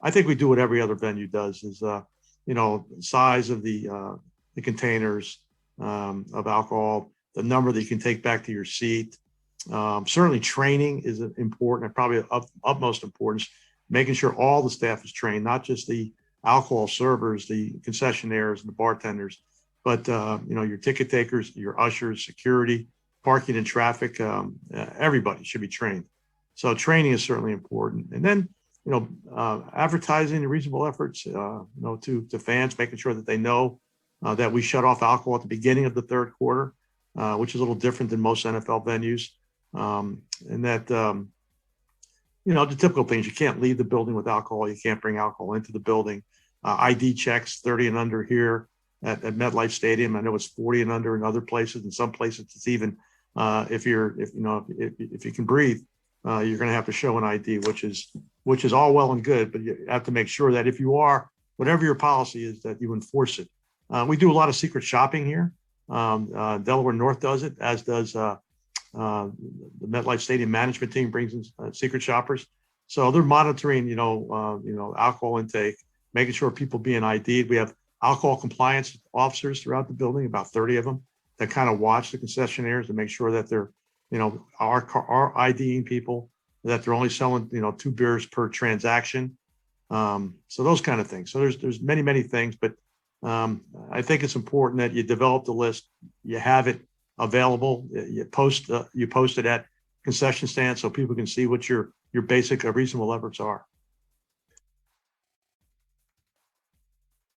I think we do what every other venue does is, size of the containers of alcohol, the number that you can take back to your seat. Certainly training is important, and probably of utmost importance, making sure all the staff is trained, not just the alcohol servers, the concessionaires and the bartenders, but your ticket takers, your ushers, security, parking and traffic, everybody should be trained. So training is certainly important. And then, advertising the reasonable efforts, to fans, making sure that they know that we shut off alcohol at the beginning of the third quarter, which is a little different than most NFL venues. And that, the typical things, you can't leave the building with alcohol. You can't bring alcohol into the building. ID checks, 30 and under here at MetLife Stadium. I know it's 40 and under in other places. In some places, it's even, if you can breathe, you're going to have to show an ID, which is all well and good, but you have to make sure that if you are, whatever your policy is, that you enforce it. We do a lot of secret shopping here. Delaware North does it, as does the MetLife Stadium management team brings in secret shoppers. So they're monitoring, alcohol intake, making sure people being ID'd. We have alcohol compliance officers throughout the building, about 30 of them, that kind of watch the concessionaires to make sure that they're, are IDing people, that they're only selling, 2 beers per transaction. So those kind of things. So there's many, many things, but I think it's important that you develop the list, you have it available, you post it at concession stands so people can see what your basic reasonable efforts are.